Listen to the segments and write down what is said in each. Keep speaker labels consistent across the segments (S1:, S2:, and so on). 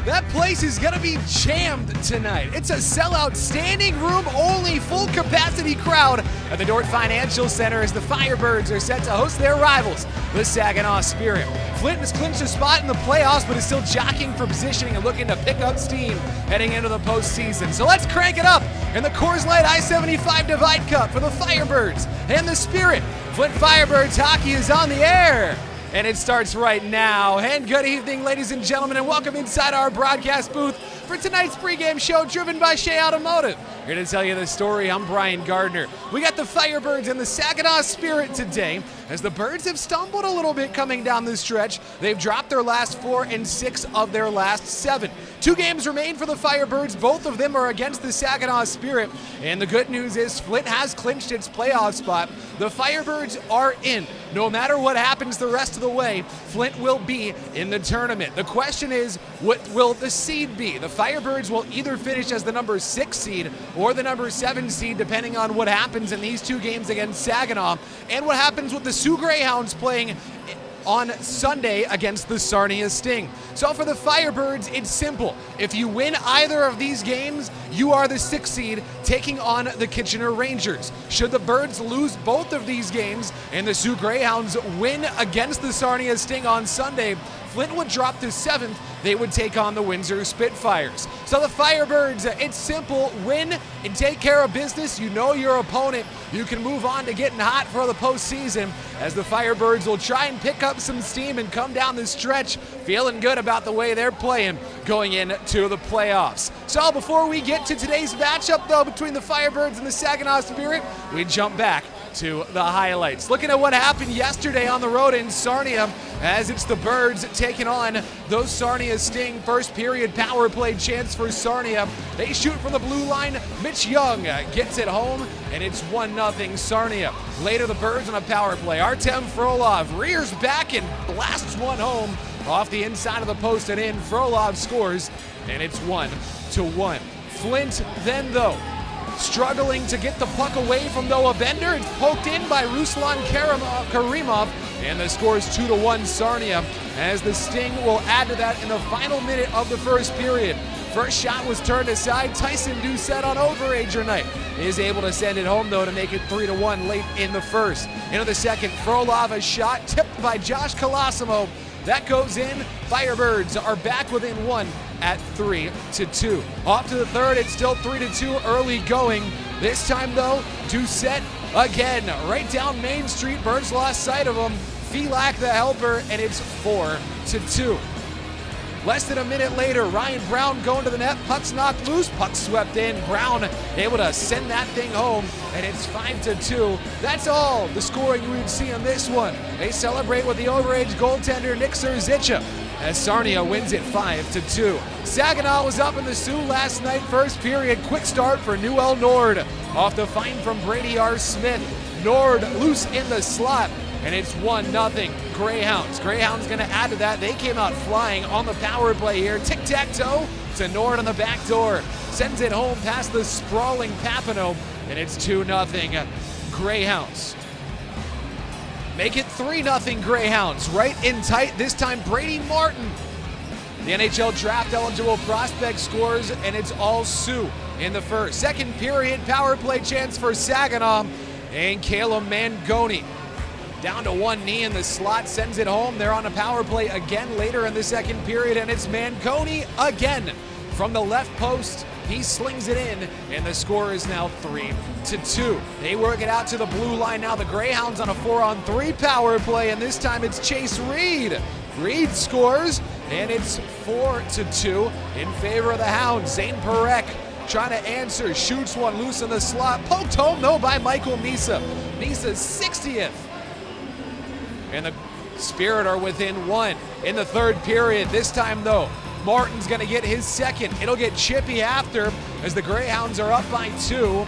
S1: That place is going to be jammed tonight. It's a sellout, standing room only, full capacity crowd at the Dort Financial Center as the Firebirds are set to host their rivals, the Saginaw Spirit. Flint has clinched a spot in the playoffs, but is still jockeying for positioning and looking to pick up steam heading into the postseason. So let's crank it up in the Coors Light I-75 Divide Cup for the Firebirds and the Spirit. Flint Firebirds hockey is on the air. And it starts right now. And good evening, ladies and gentlemen, and welcome inside our broadcast booth for tonight's pregame show driven by Shea Automotive. Here to tell you the story, I'm Brian Gardner. We got the Firebirds and the Saginaw Spirit today, as the Birds have stumbled a little bit coming down the stretch. They've dropped their last 4 and 6 of their last 7. 2 games remain for the Firebirds. Both of them are against the Saginaw Spirit. And the good news is Flint has clinched its playoff spot. The Firebirds are in. No matter what happens the rest of the way, Flint will be in the tournament. The question is, what will the seed be? The Firebirds will either finish as the number 6 seed or the number 7 seed, depending on what happens in these 2 games against Saginaw and what happens with the Sioux Greyhounds playing on Sunday against the Sarnia Sting. So for the Firebirds, it's simple. If you win either of these games, you are the 6th seed taking on the Kitchener Rangers. Should the Birds lose both of these games and the Sioux Greyhounds win against the Sarnia Sting on Sunday, Flint would drop to 7th. They would take on the Windsor Spitfires. So the Firebirds, it's simple. Win and take care of business. You know your opponent. You can move on to getting hot for the postseason, as the Firebirds will try and pick up some steam and come down the stretch feeling good about the way they're playing going into the playoffs. So before we get to today's matchup, though, between the Firebirds and the Saginaw Spirit, we jump back to the highlights. Looking at what happened yesterday on the road in Sarnia, as it's the Birds taking on those Sarnia Sting. First period power play chance for Sarnia. They shoot from the blue line. Mitch Young gets it home, and it's 1-0 Sarnia. Later, the Birds on a power play. Artem Frolov rears back and blasts one home off the inside of the post and in. Frolov scores, and it's 1-1. Flint then, though, struggling to get the puck away from Noah Bender. It's poked in by Ruslan Karimov, and the score is 2-1 Sarnia, as the Sting will add to that in the final minute of the first period. First shot was turned aside. Tyson Doucette on overager night is able to send it home, though, to make it 3-1 late in the first. Into the second, Frolov, a shot tipped by Josh Colosimo. That goes in. Firebirds are back within 1 at 3-2. Off to the third, it's still 3-2 early going. This time, though, Doucette again, right down Main Street. Birds lost sight of him. Filak the helper, and it's 4-2. Less than a minute later, Ryan Brown going to the net. Puck's knocked loose. Puck swept in. Brown able to send that thing home, and it's 5-2. That's all the scoring we would see on this one. They celebrate with the overage goaltender Nick Serzicha, as Sarnia wins it 5-2. Saginaw was up in the Sioux last night. First period, quick start for Newell Nord. Off the find from Brady R. Smith. Nord loose in the slot, and it's 1-0 Greyhounds. Greyhounds going to add to that. They came out flying on the power play here. Tic-tac-toe to Nord on the back door. Sends it home past the sprawling Papineau, and it's 2-0 Greyhounds. Make it 3-0 Greyhounds. Right in tight. This time Brady Martin, the NHL draft eligible prospect, scores, and it's all Sioux in the first. Second period power play chance for Saginaw, and Caleb Mangoni down to one knee in the slot, sends it home. They're on a power play again later in the second period, and it's Mangoni again from the left post. He slings it in, and the score is now 3-2. They work it out to the blue line now. The Greyhounds on a 4-on-3 power play, and this time it's Chase Reed. Reed scores, and it's 4-2 in favor of the Hounds. Zane Perek trying to answer, shoots one loose in the slot. Poked home, though, by Michael Misa. Misa's 60th. And the Spirit are within 1 in the third period. This time, though, Martin's going to get his second. It'll get chippy after, as the Greyhounds are up by 2.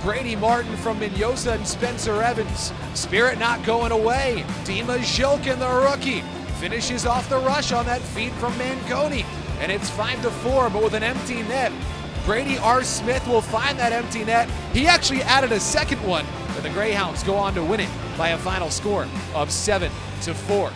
S1: Brady Martin from Minyosa and Spencer Evans. Spirit not going away. Dima Zhilkin, the rookie, finishes off the rush on that feed from Mangoni. And it's 5-4, but with an empty net. Brady R. Smith will find that empty net. He actually added a second one, but the Greyhounds go on to win it by a final score of 7-4.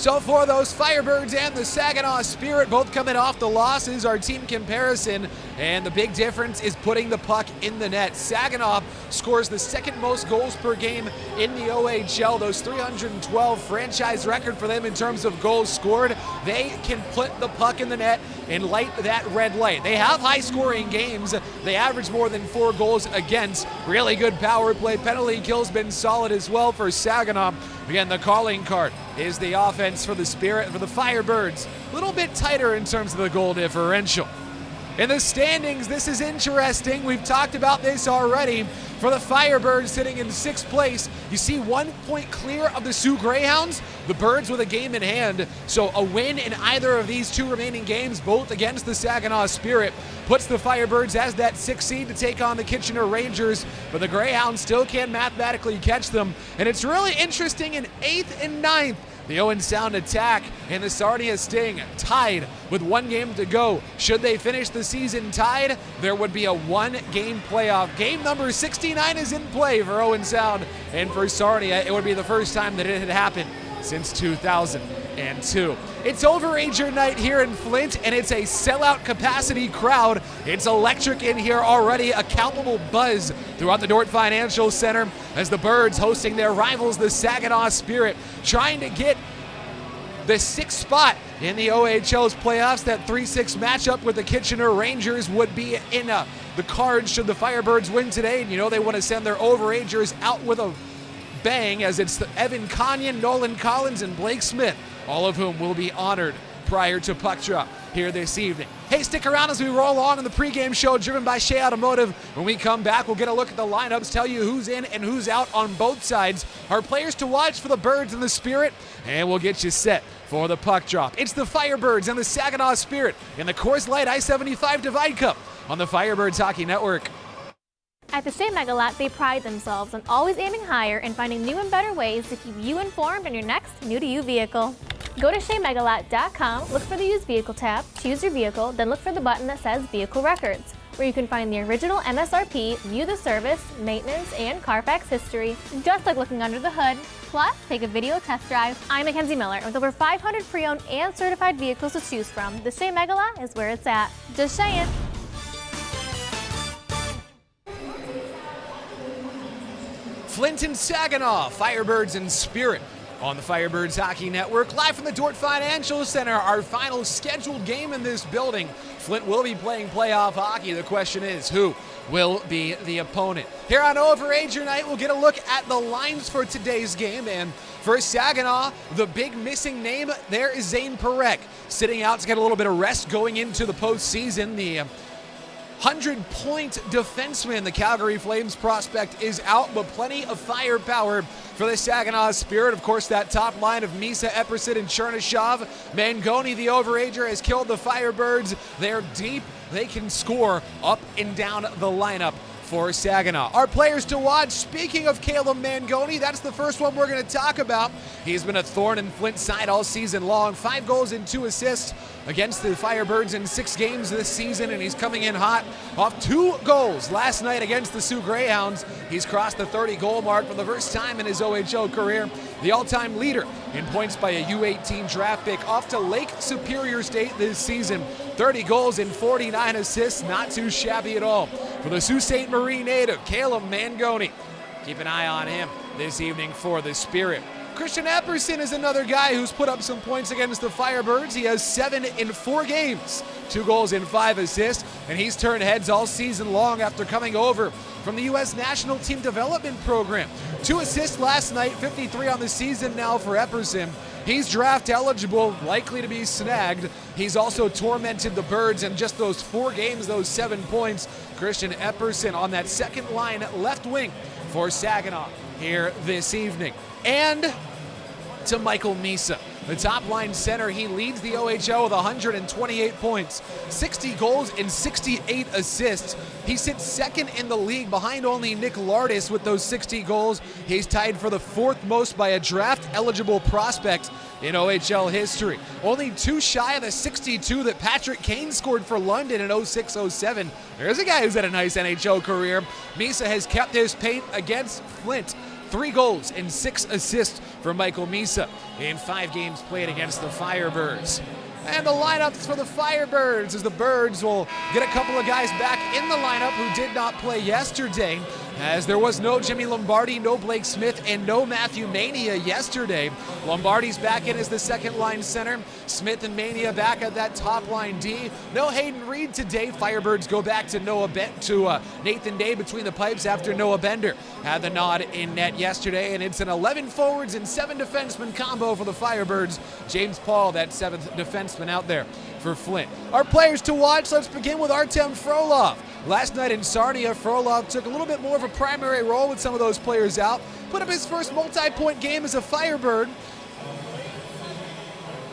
S1: So for those Firebirds and the Saginaw Spirit, both coming off the losses, our team comparison, and the big difference is putting the puck in the net. Saginaw scores the second most goals per game in the OHL. Those 312, franchise record for them in terms of goals scored. They can put the puck in the net and light that red light. They have high-scoring games. They average more than 4 goals against. Really good power play. Penalty kill's been solid as well for Saginaw. Again, the calling card is the offense for the Spirit, for the Firebirds. A little bit tighter in terms of the goal differential. In the standings, this is interesting. We've talked about this already. For the Firebirds sitting in 6th place, you see 1 point clear of the Sioux Greyhounds, the Birds with a game in hand. So a win in either of these 2 remaining games, both against the Saginaw Spirit, puts the Firebirds as that 6th seed to take on the Kitchener Rangers, but the Greyhounds still can mathematically catch them. And it's really interesting in 8th and 9th. The Owen Sound attack and the Sarnia Sting tied with 1 game to go. Should they finish the season tied, there would be a 1-game playoff. Game number 69 is in play for Owen Sound, and for Sarnia, it would be the first time that it had happened since 2002. It's Overager night here in Flint, and it's a sellout capacity crowd. It's electric in here already, a palpable buzz throughout the Dort Financial Center as the Birds hosting their rivals, the Saginaw Spirit, trying to get the 6th spot in the OHL's playoffs. That 3-6 matchup with the Kitchener Rangers would be in the cards should the Firebirds win today. And you know they want to send their Overagers out with a bang, as it's Evan Conyon, Nolan Collins, and Blake Smith, all of whom will be honored prior to puck drop here this evening. Hey, stick around as we roll on in the pregame show driven by Shea Automotive. When we come back, we'll get a look at the lineups, tell you who's in and who's out on both sides, our players to watch for the Birds and the Spirit, and we'll get you set for the puck drop. It's the Firebirds and the Saginaw Spirit in the Coors Light I-75 Divide Cup on the Firebirds Hockey Network.
S2: At the Shea Megalot, they pride themselves on always aiming higher and finding new and better ways to keep you informed on your next new-to-you vehicle. Go to SheaMegalot.com, look for the used vehicle tab, choose your vehicle, then look for the button that says Vehicle Records, where you can find the original MSRP, view the service, maintenance, and Carfax history, just like looking under the hood. Plus, take a video test drive. I'm Mackenzie Miller. With over 500 pre-owned and certified vehicles to choose from, the Shea Megalot is where it's at. Just saying.
S1: Flint and Saginaw, Firebirds and Spirit on the Firebirds Hockey Network, live from the Dort Financial Center, our final scheduled game in this building. Flint will be playing playoff hockey. The question is, who will be the opponent? Here on Overager night, we'll get a look at the lines for today's game. And for Saginaw, the big missing name there is Zane Perek, sitting out to get a little bit of rest going into the postseason. The 100-point defenseman, the Calgary Flames prospect, is out, but plenty of firepower for the Saginaw Spirit. Of course, that top line of Misa, Epperson, and Chernyshov. Mangoni, the Overager, has killed the Firebirds. They're deep. They can score up and down the lineup for Saginaw. Our players to watch, speaking of Caleb Mangoni, that's the first one we're going to talk about. He's been a thorn in Flint's side all season long. 5 goals and 2 assists against the Firebirds in 6 games this season, and he's coming in hot off 2 goals last night against the Sioux Greyhounds. He's crossed the 30-goal mark for the first time in his OHL career. The all-time leader in points by a U18 draft pick, off to Lake Superior State this season. 30 goals and 49 assists, not too shabby at all. For the Sault Ste. Marie native, Caleb Mangoni. Keep an eye on him this evening for the Spirit. Christian Epperson is another guy who's put up some points against the Firebirds. He has 7 in 4 games, 2 goals and 5 assists, and he's turned heads all season long after coming over from the U.S. National Team Development Program. 2 assists last night, 53 on the season now for Epperson. He's draft eligible, likely to be snagged. He's also tormented the Birds in just those 4 games, those 7 points. Christian Epperson on that second line left wing for Saginaw here this evening. And to Michael Misa, the top line center. He leads the OHL with 128 points, 60 goals and 68 assists. He sits second in the league behind only Nick Lardis with those 60 goals. He's tied for the 4th most by a draft-eligible prospect in OHL history. Only 2 shy of the 62 that Patrick Kane scored for London in 06-07. There's a guy who's had a nice NHL career. Misa has kept his paint against Flint. 3 goals and 6 assists for Michael Misa in 5 games played against the Firebirds. And the lineups for the Firebirds as the Birds will get a couple of guys back in the lineup who did not play yesterday, as there was no Jimmy Lombardi, no Blake Smith, and no Matthew Mania yesterday. Lombardi's back in as the second line center. Smith and Mania back at that top line D. No Hayden Reed today. Firebirds go back to Nathan Day between the pipes after Noah Bender had the nod in net yesterday, and it's an 11 forwards and 7 defenseman combo for the Firebirds. James Paul, that 7th defenseman out there for Flint. Our players to watch, let's begin with Artem Frolov. Last night in Sarnia, Frolov took a little bit more of a primary role with some of those players out, put up his first multi-point game as a Firebird,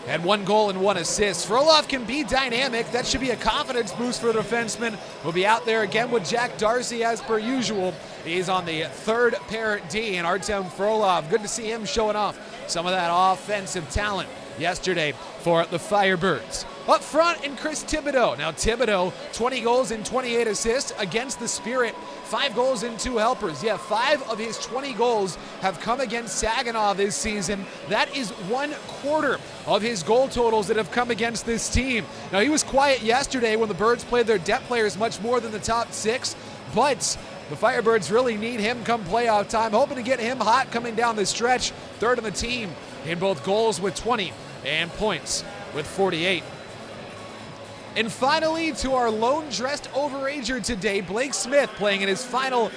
S1: and 1 goal and 1 assist. Frolov can be dynamic. That should be a confidence boost for the defenseman. We'll be out there again with Jack Darcy as per usual. He's on the 3rd pair D, and Artem Frolov, good to see him showing off some of that offensive talent yesterday for the Firebirds. Up front in Chris Thibodeau. Now Thibodeau, 20 goals and 28 assists against the Spirit. 5 goals and 2 helpers. Yeah, 5 of his 20 goals have come against Saginaw this season. That is 1/4 of his goal totals that have come against this team. Now he was quiet yesterday when the Birds played their depth players much more than the top 6, but the Firebirds really need him come playoff time, hoping to get him hot coming down the stretch. 3rd on the team in both goals with 20 and points with 48. And finally, to our lone dressed overager today, Blake Smith playing in his final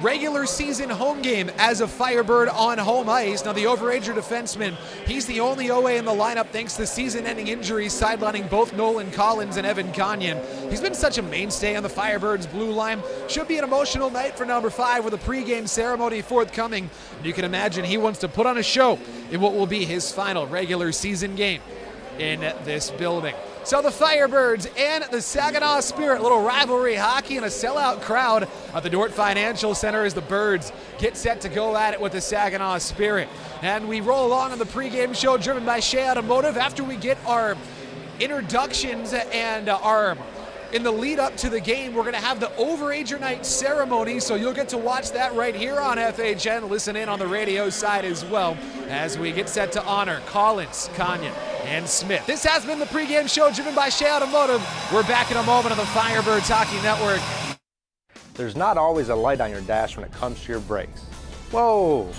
S1: regular season home game as a Firebird on home ice. Now the overager defenseman, he's the only OA in the lineup thanks to season-ending injuries sidelining both Nolan Collins and Evan Kanyan. He's been such a mainstay on the Firebirds blue line. Should be an emotional night for number 5 with a pregame ceremony forthcoming. You can imagine he wants to put on a show in what will be his final regular season game in this building. So the Firebirds and the Saginaw Spirit, little rivalry hockey and a sellout crowd at the Dort Financial Center as the Birds get set to go at it with the Saginaw Spirit. And we roll along on the pregame show driven by Shea Automotive after we get our introductions and in the lead up to the game, we're going to have the Overager Night ceremony, so you'll get to watch that right here on FHN. Listen in on the radio side as well as we get set to honor Collins, Kanyan, and Smith. This has been the pregame show driven by Shea Automotive. We're back in a moment on the Firebirds Hockey Network.
S3: There's not always a light on your dash when it comes to your brakes. Whoa!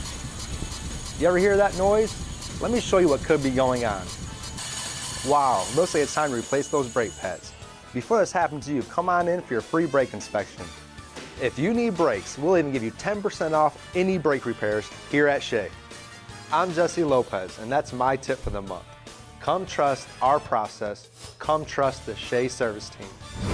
S3: You ever hear that noise? Let me show you what could be going on. Wow, looks like it's time to replace those brake pads. Before this happens to you, come on in for your free brake inspection. If you need brakes, we'll even give you 10% off any brake repairs here at Shea. I'm Jesse Lopez, and that's my tip for the month. Come trust our process. Come trust the Shea service team.